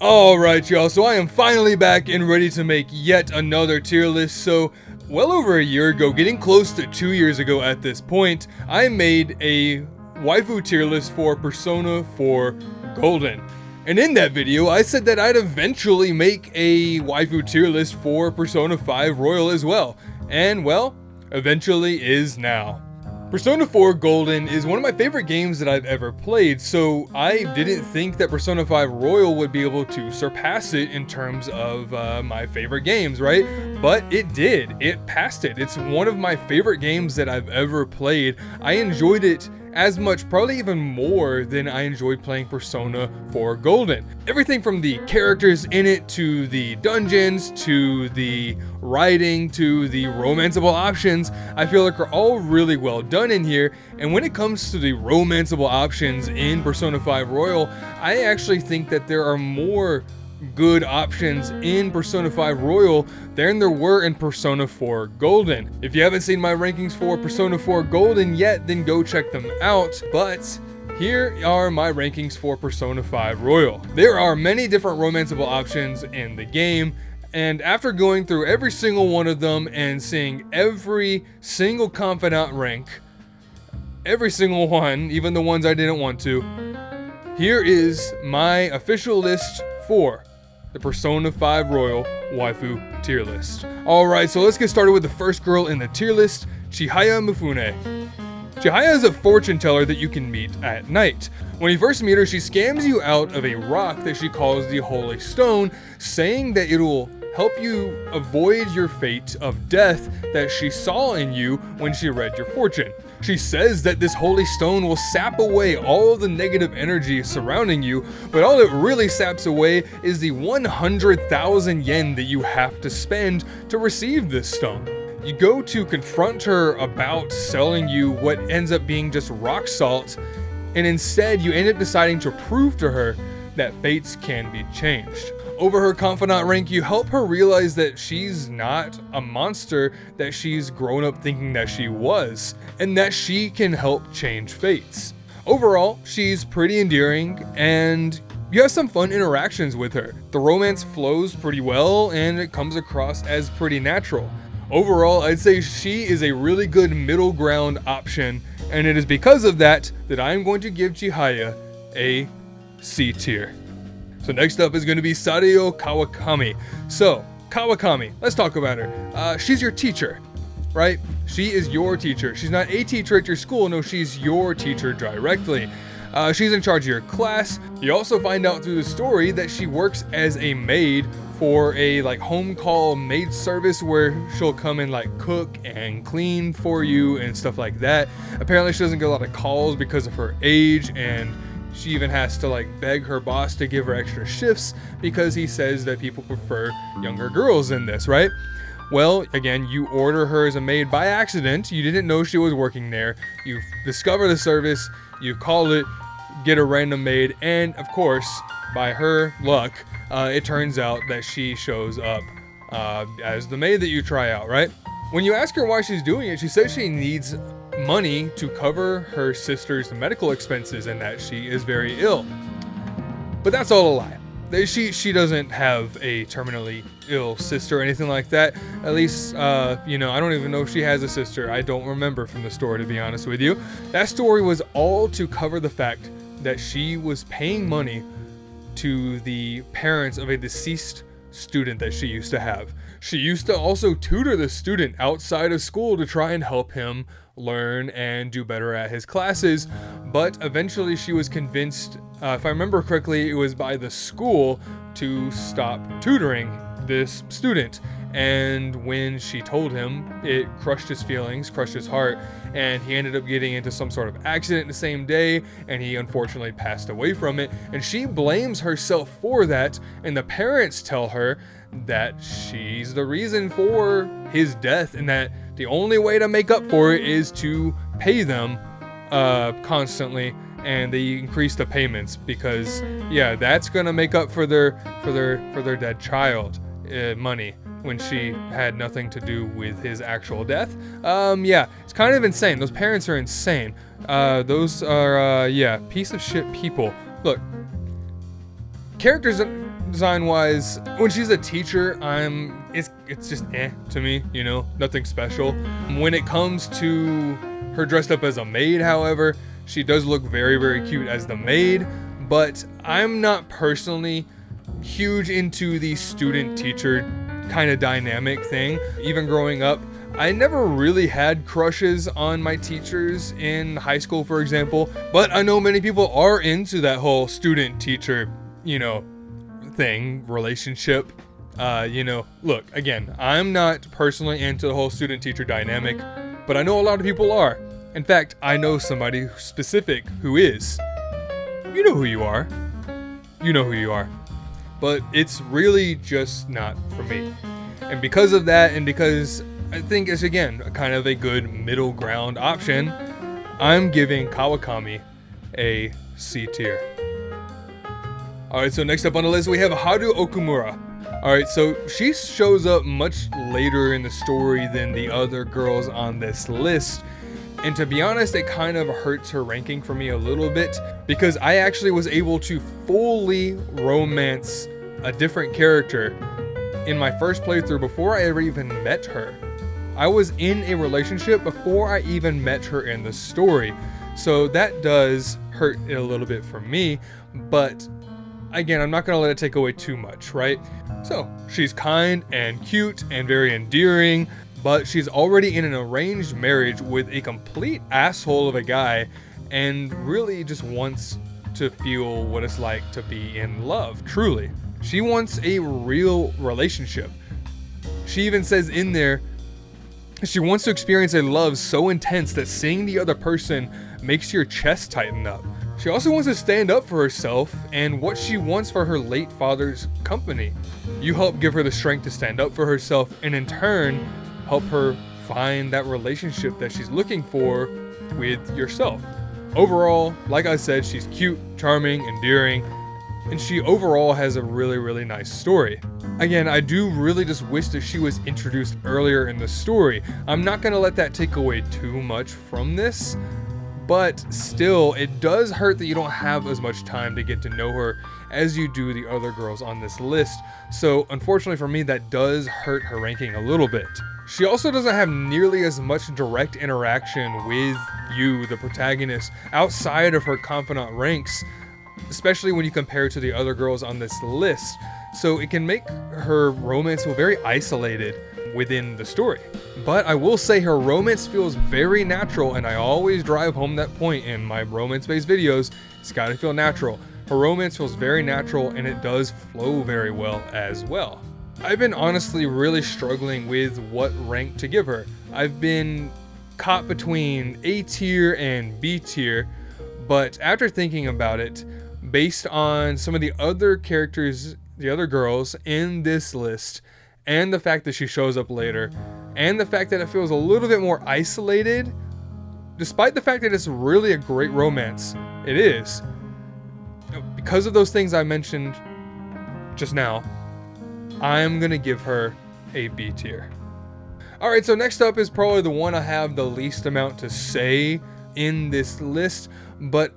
Alright y'all, so I am finally back and ready to make yet another tier list. So, well over a year ago, getting close to 2 years ago at this point, I made a waifu tier list for Persona 4 Golden. And in that video, I said that I'd eventually make a waifu tier list for Persona 5 Royal as well. And well, eventually is now. Persona 4 Golden is one of my favorite games that I've ever played, so I didn't think that Persona 5 Royal would be able to surpass it in terms of my favorite games, right? But it did. It passed it. It's one of my favorite games that I've ever played. I enjoyed it as much, probably even more than I enjoyed playing Persona 4 Golden. Everything from the characters in it, to the dungeons, to the writing, to the romanceable options, I feel like are all really well done in here. And when it comes to the romanceable options in Persona 5 Royal, I actually think that there are more good options in Persona 5 Royal than there were in Persona 4 Golden. If you haven't seen my rankings for Persona 4 Golden yet, then go check them out. But here are my rankings for Persona 5 Royal. There are many different romanceable options in the game, and after going through every single one of them and seeing every single confidant rank, every single one, even the ones I didn't want to, here is my official list for the Persona 5 Royal waifu tier list. Alright, so let's get started with the first girl in the tier list, Chihaya Mifune. Chihaya is a fortune teller that you can meet at night. When you first meet her, she scams you out of a rock that she calls the Holy Stone, saying that it will help you avoid your fate of death that she saw in you when she read your fortune. She says that this holy stone will sap away all the negative energy surrounding you, but all it really saps away is the 100,000 yen that you have to spend to receive this stone. You go to confront her about selling you what ends up being just rock salt, and instead you end up deciding to prove to her that fates can be changed. Over her confidant rank, you help her realize that she's not a monster that she's grown up thinking that she was, and that she can help change fates. Overall, she's pretty endearing, and you have some fun interactions with her. The romance flows pretty well, and it comes across as pretty natural. Overall, I'd say she is a really good middle ground option, and it is because of that that I'm going to give Chihaya a C tier. So next up is going to be Sadayo Kawakami. So, Kawakami, let's talk about her. She's your teacher, right? She is your teacher. She's not a teacher at your school, no, she's your teacher directly. She's in charge of your class. You also find out through the story that she works as a maid for a home call maid service where she'll come and cook and clean for you and stuff like that. Apparently she doesn't get a lot of calls because of her age, and she even has to beg her boss to give her extra shifts because he says that people prefer younger girls in this, right? Well, again, you order her as a maid by accident. You didn't know she was working there. You discover the service, you call it, get a random maid, and of course, by her luck, it turns out that she shows up as the maid that you try out, right? When you ask her why she's doing it, she says she needs money to cover her sister's medical expenses and that she is very ill. But that's all a lie. She doesn't have a terminally ill sister or anything like that. At least, I don't even know if she has a sister. I don't remember from the story, to be honest with you. That story was all to cover the fact that she was paying money to the parents of a deceased student that she used to have. She used to also tutor the student outside of school to try and help him learn and do better at his classes, but eventually she was convinced, if I remember correctly, it was by the school, to stop tutoring this student. And when she told him, it crushed his feelings, crushed his heart, and he ended up getting into some sort of accident the same day, and he unfortunately passed away from it. And she blames herself for that, and the parents tell her that she's the reason for his death, and that the only way to make up for it is to pay them constantly, and they increase the payments because that's gonna make up for their dead child money, when she had nothing to do with his actual death. It's kind of insane. Those parents are insane. Those are piece of shit people. Look, characters design wise, when she's a teacher, it's just to me, you know, nothing special. When it comes to her dressed up as a maid, however, she does look very, very cute as the maid, but I'm not personally huge into the student-teacher kind of dynamic thing. Even growing up, I never really had crushes on my teachers in high school, for example, but I know many people are into that whole student-teacher, you know, thing, relationship. You know, look, again, I'm not personally into the whole student-teacher dynamic, but I know a lot of people are. In fact, I know somebody specific who is. You know who you are. You know who you are. But it's really just not for me. And because of that, and because I think it's, again, kind of a good middle ground option, I'm giving Kawakami a C tier. Alright, so next up on the list we have Haru Okumura. Alright, so she shows up much later in the story than the other girls on this list. And to be honest, it kind of hurts her ranking for me a little bit, because I actually was able to fully romance a different character in my first playthrough before I ever even met her. I was in a relationship before I even met her in the story. So that does hurt it a little bit for me, but again, I'm not going to let it take away too much, right? So she's kind and cute and very endearing, but she's already in an arranged marriage with a complete asshole of a guy and really just wants to feel what it's like to be in love, truly. She wants a real relationship. She even says in there, she wants to experience a love so intense that seeing the other person makes your chest tighten up. She also wants to stand up for herself and what she wants for her late father's company. You help give her the strength to stand up for herself and in turn, help her find that relationship that she's looking for with yourself. Overall, like I said, she's cute, charming, endearing, and she overall has a really, really nice story. Again, I do really just wish that she was introduced earlier in the story. I'm not going to let that take away too much from this, but still, it does hurt that you don't have as much time to get to know her as you do the other girls on this list. So unfortunately for me, that does hurt her ranking a little bit. She also doesn't have nearly as much direct interaction with you, the protagonist, outside of her confidant ranks, especially when you compare it to the other girls on this list. So it can make her romance feel very isolated within the story. But I will say her romance feels very natural, and I always drive home that point in my romance-based videos. It's gotta feel natural. Her romance feels very natural, and it does flow very well as well. I've been honestly really struggling with what rank to give her. I've been caught between A tier and B tier, but after thinking about it, based on some of the other characters, the other girls in this list, and the fact that she shows up later, and the fact that it feels a little bit more isolated, despite the fact that it's really a great romance, it is. Because of those things I mentioned just now, I'm gonna give her a B tier. Alright, so next up is probably the one I have the least amount to say in this list, but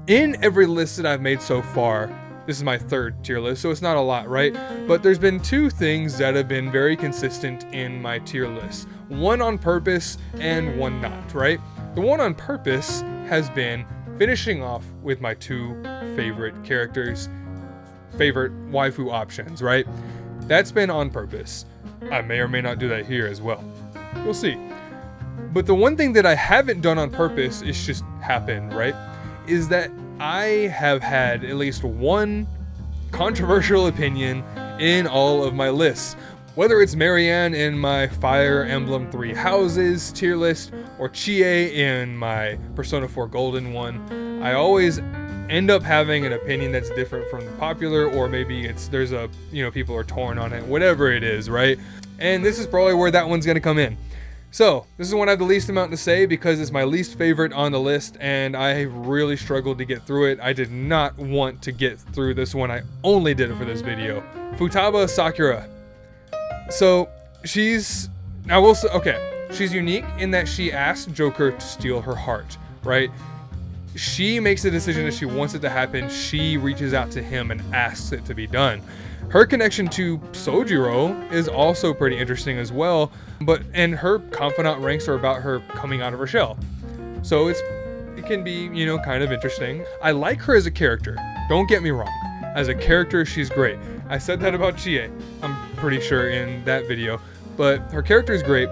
in every list that I've made so far, this is my third tier list, so it's not a lot, right? But there's been two things that have been very consistent in my tier list. One on purpose and one not, right? The one on purpose has been finishing off with my two favorite characters, favorite waifu options, right? That's been on purpose. I may or may not do that here as well. We'll see. But the one thing that I haven't done on purpose is just happened, right? Is that I have had at least one controversial opinion in all of my lists. Whether it's Marianne in my Fire Emblem 3 Houses tier list, or Chie in my Persona 4 Golden one, I always end up having an opinion that's different from the popular, or maybe there's a, people are torn on it, whatever it is, right? And this is probably where that one's gonna come in. So, this is one I have the least amount to say because it's my least favorite on the list and I really struggled to get through it. I did not want to get through this one, I only did it for this video. Futaba Sakura. So, she's unique in that she asked Joker to steal her heart, right? she makes the decision that she wants it to happen. She reaches out to him and asks it to be done. Her connection to Sojiro is also pretty interesting as well, and her confidant ranks are about her coming out of her shell. So it can be, kind of interesting. I like her as a character. Don't get me wrong. As a character, she's great. I said that about Chie, I'm pretty sure, in that video. But her character is great.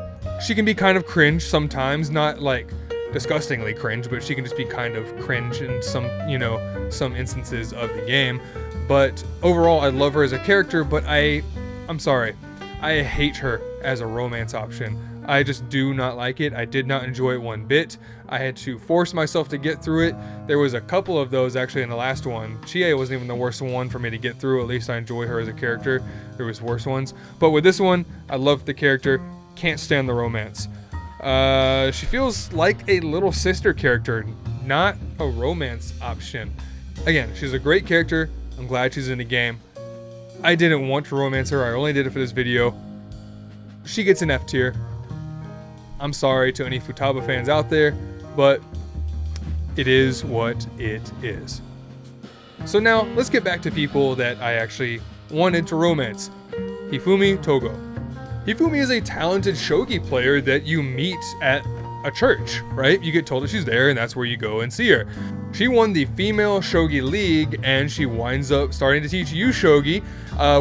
She can be kind of cringe sometimes, not like disgustingly cringe, but she can just be kind of cringe in some instances of the game. But overall, I love her as a character, but I'm sorry. I hate her as a romance option. I just do not like it. I did not enjoy it one bit. I had to force myself to get through it. There was a couple of those actually in the last one. Chie wasn't even the worst one for me to get through. At least I enjoy her as a character. There was worse ones. But with this one, I love the character. Can't stand the romance. She feels like a little sister character, not a romance option. Again, she's a great character. I'm glad she's in the game. I didn't want to romance her. I only did it for this video. She gets an F tier. I'm sorry to any Futaba fans out there, but it is what it is. So now, let's get back to people that I actually wanted to romance. Hifumi Togo. Hifumi is a talented shogi player that you meet at a church, right? You get told that she's there and that's where you go and see her. She won the Female Shogi League and she winds up starting to teach you shogi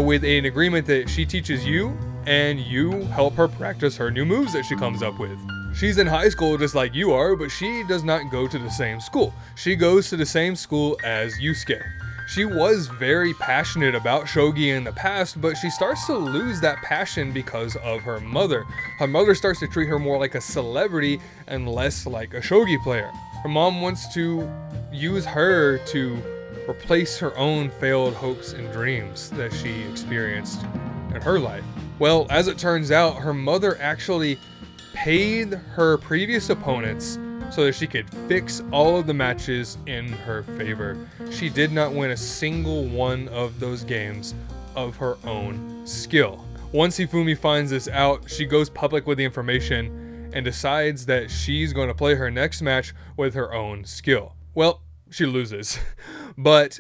with an agreement that she teaches you and you help her practice her new moves that she comes up with. She's in high school just like you are, but she does not go to the same school. She goes to the same school as Yusuke. She was very passionate about shogi in the past, but she starts to lose that passion because of her mother. Her mother starts to treat her more like a celebrity and less like a shogi player. Her mom wants to use her to replace her own failed hopes and dreams that she experienced in her life. Well, as it turns out, her mother actually paid her previous opponents so that she could fix all of the matches in her favor. She did not win a single one of those games of her own skill. Once Hifumi finds this out, she goes public with the information and decides that she's going to play her next match with her own skill. Well, she loses, but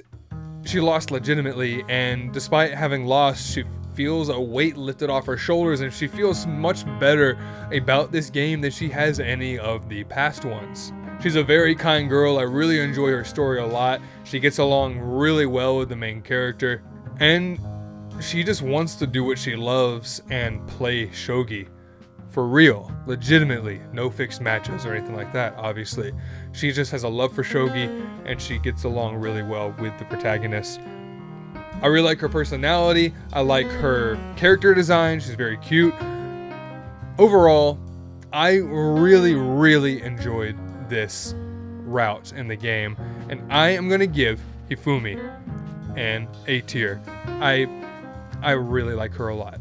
she lost legitimately, and despite having lost, she feels a weight lifted off her shoulders and she feels much better about this game than she has any of the past ones. She's a very kind girl. I really enjoy her story a lot. She gets along really well with the main character and she just wants to do what she loves and play shogi. For real, legitimately, no fixed matches or anything like that, obviously. She just has a love for shogi and she gets along really well with the protagonist. I really like her personality. I like her character design. She's very cute. Overall, I really, really enjoyed this route in the game, and I am going to give Hifumi an A tier. I really like her a lot.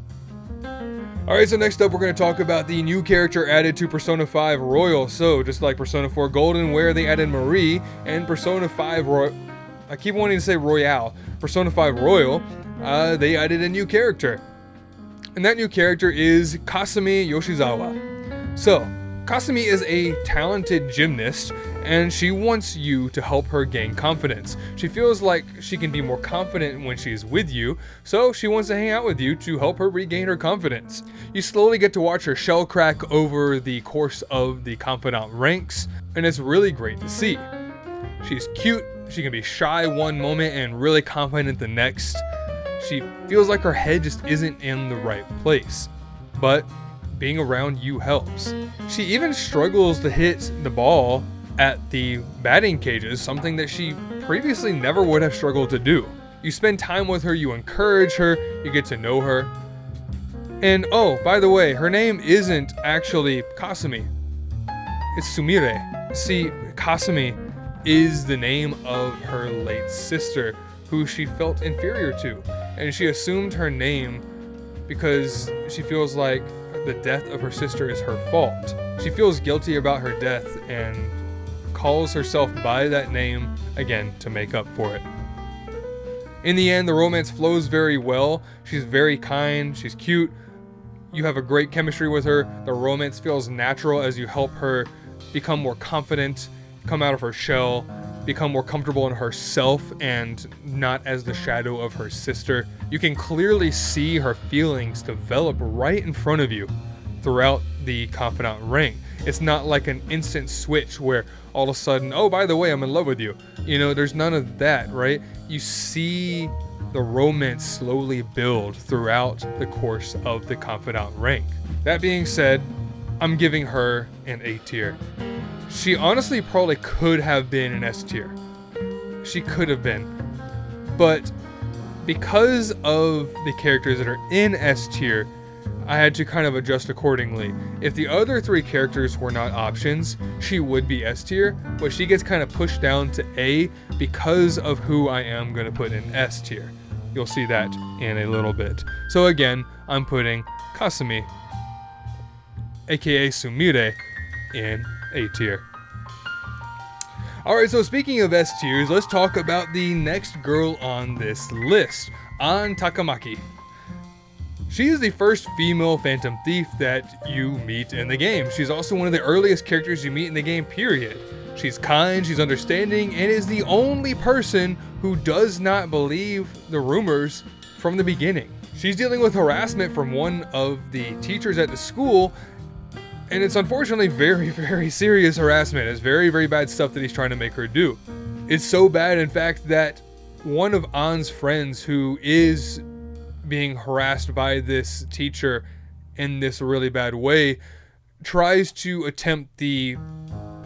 Alright, so next up we're going to talk about the new character added to Persona 5 Royal. So, just like Persona 4 Golden, where they added Marie, and Persona 5 Royal... I keep wanting to say Royale. Persona 5 Royal, they added a new character. And that new character is Kasumi Yoshizawa. So, Kasumi is a talented gymnast, and she wants you to help her gain confidence. She feels like she can be more confident when she's with you, so she wants to hang out with you to help her regain her confidence. You slowly get to watch her shell crack over the course of the confidant ranks, and it's really great to see. She's cute. She can be shy one moment and really confident the next. She feels like her head just isn't in the right place, but being around you helps. She even struggles to hit the ball at the batting cages, something that she previously never would have struggled to do. You spend time with her, you encourage her, you get to know her. And oh, by the way, her name isn't actually Kasumi. It's Sumire. See, Kasumi is the name of her late sister, who she felt inferior to, and she assumed her name because she feels like the death of her sister is her fault. She feels guilty about her death and calls herself by that name again to make up for it. In the end, the romance flows very well. She's very kind, she's cute, you have a great chemistry with her. The romance feels natural as you help her become more confident, come out of her shell, become more comfortable in herself and not as the shadow of her sister. You can clearly see her feelings develop right in front of you throughout the confidant rank. It's not like an instant switch where all of a sudden, oh, by the way, I'm in love with you. You know, there's none of that, right? You see the romance slowly build throughout the course of the confidant rank. That being said, I'm giving her an A tier. She honestly probably could have been an S tier. She could have been. But because of the characters that are in S tier, I had to kind of adjust accordingly. If the other 3 characters were not options, she would be S tier, but she gets kind of pushed down to A because of who I am going to put in S tier. You'll see that in a little bit. So again, I'm putting Kasumi, aka Sumire, in A tier. Alright, so speaking of S tiers, let's talk about the next girl on this list, Takamaki. She is the first female Phantom Thief that you meet in the game. She's also one of the earliest characters you meet in the game, period. She's kind, she's understanding, and is the only person who does not believe the rumors from the beginning. She's dealing with harassment from one of the teachers at the school, and it's unfortunately very, very serious harassment. It's very, very bad stuff that he's trying to make her do. It's so bad, in fact, that one of An's friends who is being harassed by this teacher in this really bad way tries to attempt the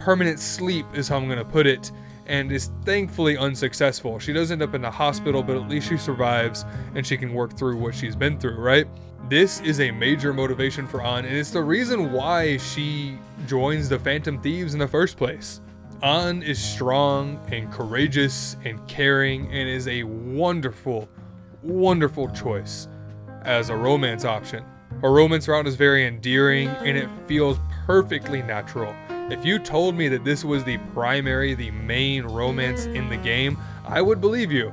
permanent sleep, is how I'm going to put it, and is thankfully unsuccessful. She does end up in the hospital, but at least she survives and she can work through what she's been through, right? This is a major motivation for An, and it's the reason why she joins the Phantom Thieves in the first place. An is strong and courageous and caring and is a wonderful, wonderful choice as a romance option. Her romance route is very endearing and it feels perfectly natural. If you told me that this was the main romance in the game, I would believe you.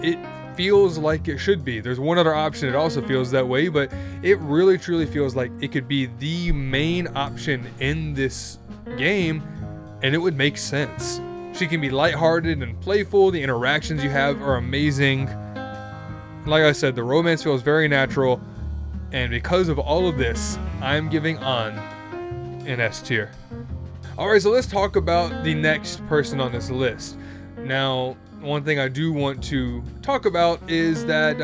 It feels like it should be. There's one other option that also feels that way, but it really truly feels like it could be the main option in this game and it would make sense. She can be lighthearted and playful. The interactions you have are amazing. Like I said, the romance feels very natural, and because of all of this, I'm giving An an S tier. Alright, so let's talk about the next person on this list. Now, one thing I do want to talk about is that,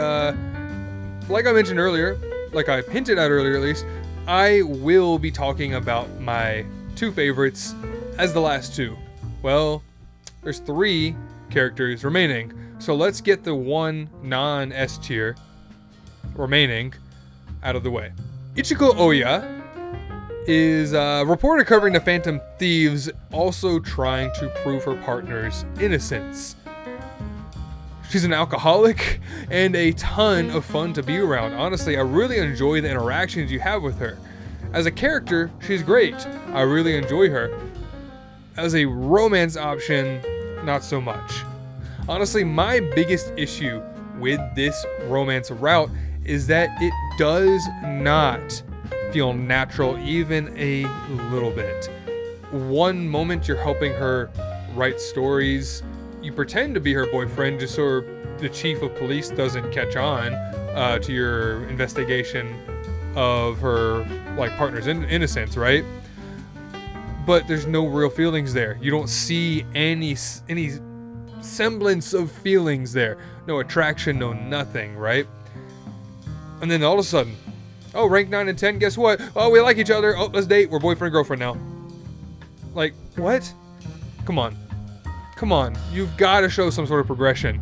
like I mentioned earlier, like I hinted at earlier at least, I will be talking about my 2 favorites as the last 2. Well, there's 3 characters remaining. So let's get the one non-S tier remaining out of the way. Ichiko Ohya is reported covering the Phantom Thieves, also trying to prove her partner's innocence. She's an alcoholic and a ton of fun to be around. Honestly, I really enjoy the interactions you have with her. As a character, she's great. I really enjoy her. As a romance option, not so much. Honestly, my biggest issue with this romance route is that it does not feel natural even a little bit. One moment you're helping her write stories, you pretend to be her boyfriend just so the chief of police doesn't catch on to your investigation of her partner's innocence, right? But there's no real feelings there. You don't see any semblance of feelings there. No attraction, no nothing, right? And then all of a sudden, oh, rank 9 and 10, guess what? Oh, we like each other. Oh, let's date. We're boyfriend and girlfriend now. Like, what? Come on. Come on. You've got to show some sort of progression.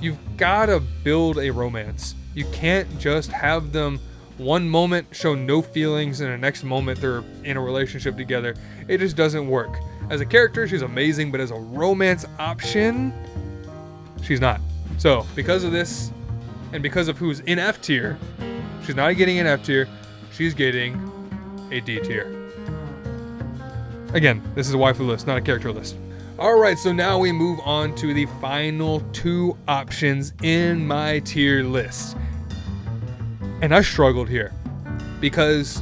You've got to build a romance. You can't just have them one moment show no feelings and the next moment they're in a relationship together. It just doesn't work. As a character, she's amazing, but as a romance option, she's not. So, because of this, and because of who's in F tier, she's not getting an F tier, she's getting a D tier. Again, this is a waifu list, not a character list. Alright, so now we move on to the final 2 options in my tier list. And I struggled here, because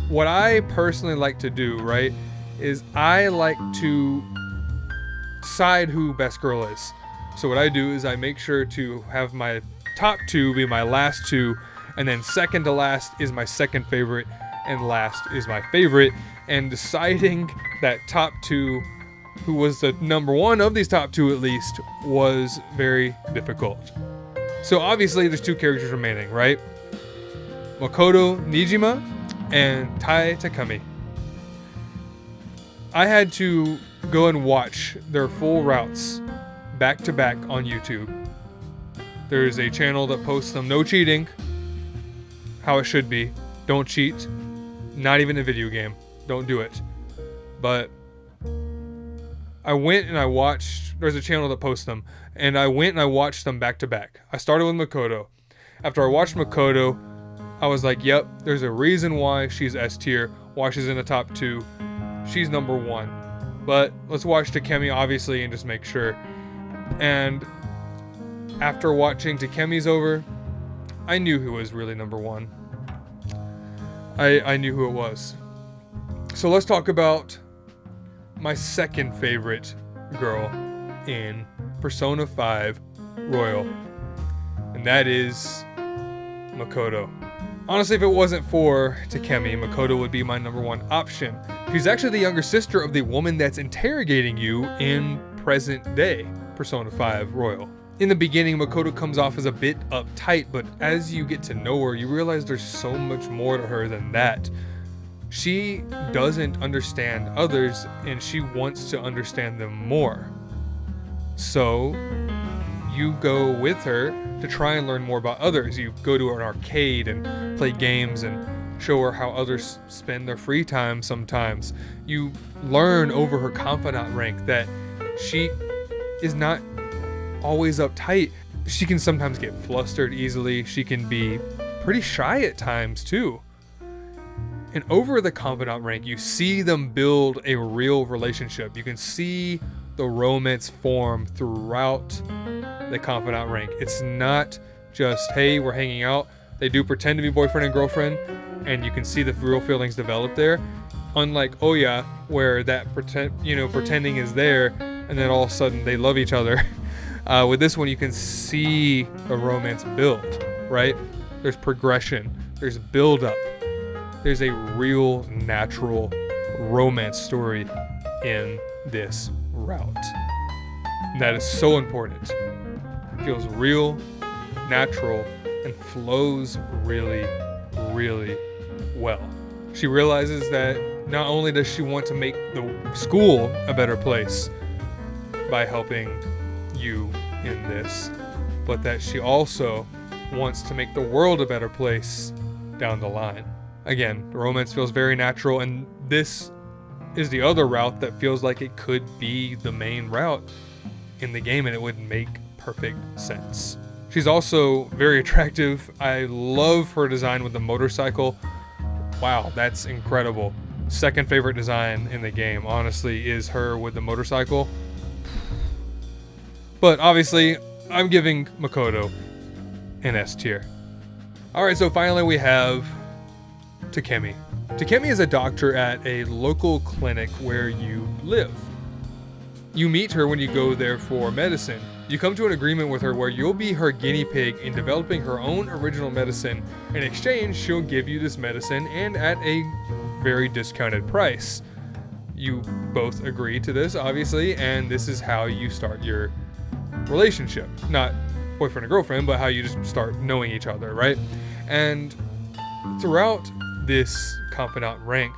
what I personally like to do, right, is I like to decide who best girl is. So what I do is I make sure to have my top 2 be my last 2, and then second to last is my second favorite, and last is my favorite. And deciding that top 2, who was the number 1 of these top 2 at least, was very difficult. So obviously there's 2 characters remaining, right? Makoto Niijima and Tae Takemi. I had to go and watch their full routes back to back on YouTube. There's a channel that posts them, no cheating, how it should be. Don't cheat. Not even a video game. Don't do it. But I went and I watched, there's a channel that posts them, and I went and I watched them back to back. I started with Makoto. After I watched Makoto, I was like, yep, there's a reason why she's S tier, why she's in the top 2. She's number 1. But let's watch Takemi, obviously, and just make sure. And after watching Takemi's over, I knew who was really number 1. I knew who it was. So let's talk about my second favorite girl in Persona 5 Royal. And that is Makoto. Honestly, if it wasn't for Takemi, Makoto would be my number 1 option. She's actually the younger sister of the woman that's interrogating you in present day Persona 5 Royal. In the beginning, Makoto comes off as a bit uptight, but as you get to know her, you realize there's so much more to her than that. She doesn't understand others, and she wants to understand them more. So you go with her to try and learn more about others. You go to an arcade and play games and show her how others spend their free time sometimes. You learn over her confidant rank that she is not always uptight. She can sometimes get flustered easily. She can be pretty shy at times too. And over the confidant rank, you see them build a real relationship. You can see the romance form throughout the confidant rank. It's not just, hey, we're hanging out. They do pretend to be boyfriend and girlfriend, and you can see the real feelings develop there. Unlike Ohya, where that pretending is there, and then all of a sudden they love each other. With this one, you can see the romance build, right? There's progression. There's build up. There's a real natural romance story in this route. That is so important. It feels real, natural, and flows really, really well. She realizes that not only does she want to make the school a better place by helping you in this, but that she also wants to make the world a better place down the line. Again, the romance feels very natural, and this is the other route that feels like it could be the main route in the game, and it would make perfect sense. She's also very attractive. I love her design with the motorcycle. Wow, that's incredible. Second favorite design in the game, honestly, is her with the motorcycle. But obviously, I'm giving Makoto an S tier. Alright, so finally we have Takemi. Takemi is a doctor at a local clinic where you live. You meet her when you go there for medicine. You come to an agreement with her where you'll be her guinea pig in developing her own original medicine. In exchange, she'll give you this medicine and at a very discounted price. You both agree to this, obviously, and this is how you start your relationship. Not boyfriend and girlfriend, but how you just start knowing each other, right? And throughout this confidant rank,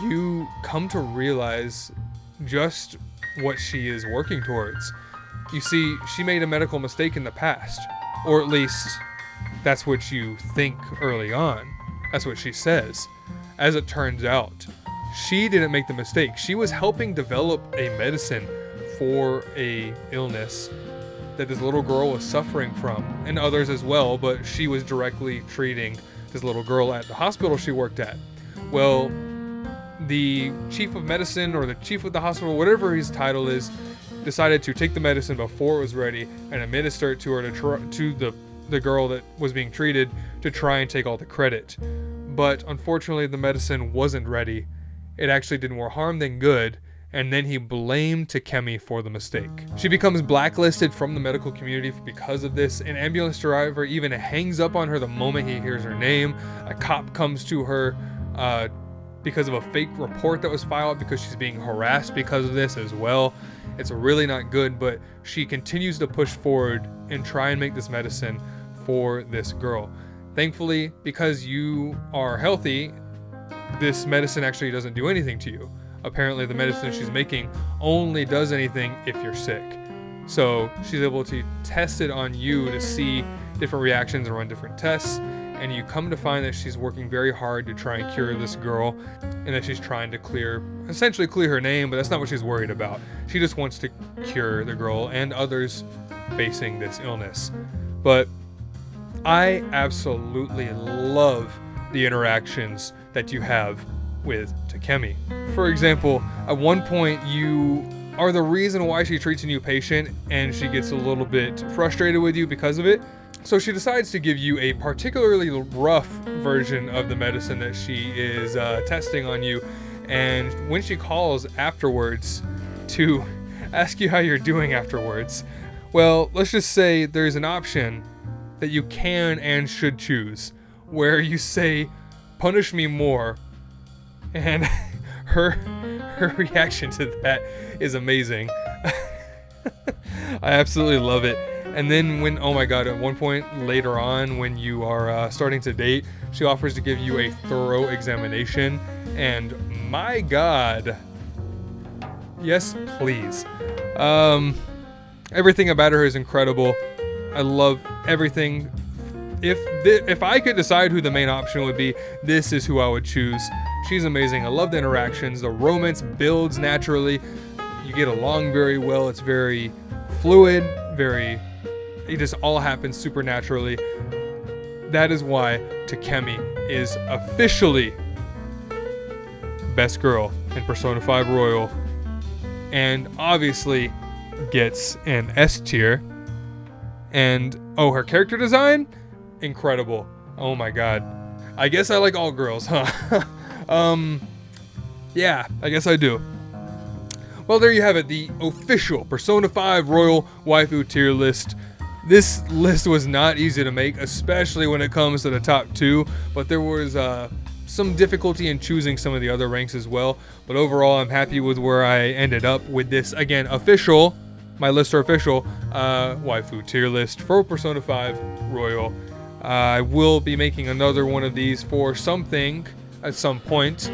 you come to realize just what she is working towards. You see, she made a medical mistake in the past, or at least that's what you think early on. That's what she says. As it turns out, she didn't make the mistake. She was helping develop a medicine for a illness that this little girl was suffering from, and others as well, but she was directly treating this little girl at the hospital she worked at. Well, the chief of medicine, or the chief of the hospital, whatever his title is, decided to take the medicine before it was ready and administer it to her, to the girl that was being treated, to try and take all the credit. But unfortunately, the medicine wasn't ready. It actually did more harm than good, and then he blamed Takemi for the mistake. She becomes blacklisted from the medical community because of this. An ambulance driver even hangs up on her the moment he hears her name. A cop comes to her because of a fake report that was filed because she's being harassed because of this as well. It's really not good, but she continues to push forward and try and make this medicine for this girl. Thankfully, because you are healthy, this medicine actually doesn't do anything to you. Apparently, the medicine she's making only does anything if you're sick. So she's able to test it on you to see different reactions and run different tests. And you come to find that she's working very hard to try and cure this girl, and that she's trying to essentially clear her name, but that's not what she's worried about. She just wants to cure the girl and others facing this illness. But I absolutely love the interactions that you have with Takemi. For example, at one point you are the reason why she treats a new patient, and she gets a little bit frustrated with you because of it. So she decides to give you a particularly rough version of the medicine that she is testing on you. And when she calls afterwards to ask you how you're doing afterwards, well, let's just say there's an option that you can and should choose, where you say, "Punish me more," and her reaction to that is amazing. I absolutely love it. And then oh my god, at one point later on, when you are starting to date, she offers to give you a thorough examination, and my god, yes please. Everything about her is incredible. I love everything. If I could decide who the main option would be, this is who I would choose. She's amazing. I love the interactions. The romance builds naturally. You get along very well. It's very fluid, it just all happens super naturally. That is why Takemi is officially best girl in Persona 5 Royal, and obviously gets an S tier. And her character design, incredible. Oh my god. I guess I like all girls, huh? Yeah, I guess I do. Well, there you have it, the official Persona 5 Royal Waifu tier list. This list was not easy to make, especially when it comes to the top 2, but there was some difficulty in choosing some of the other ranks as well. But overall, I'm happy with where I ended up with this, again, official, my lists are official, Waifu tier list for Persona 5 Royal. I will be making another one of these for something at some point.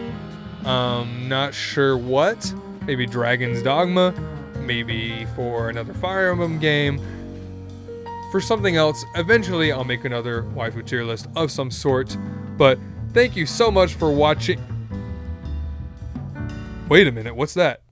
Not sure what. Maybe Dragon's Dogma. Maybe for another Fire Emblem game. For something else, eventually I'll make another waifu tier list of some sort. But thank you so much for watching. Wait a minute, what's that?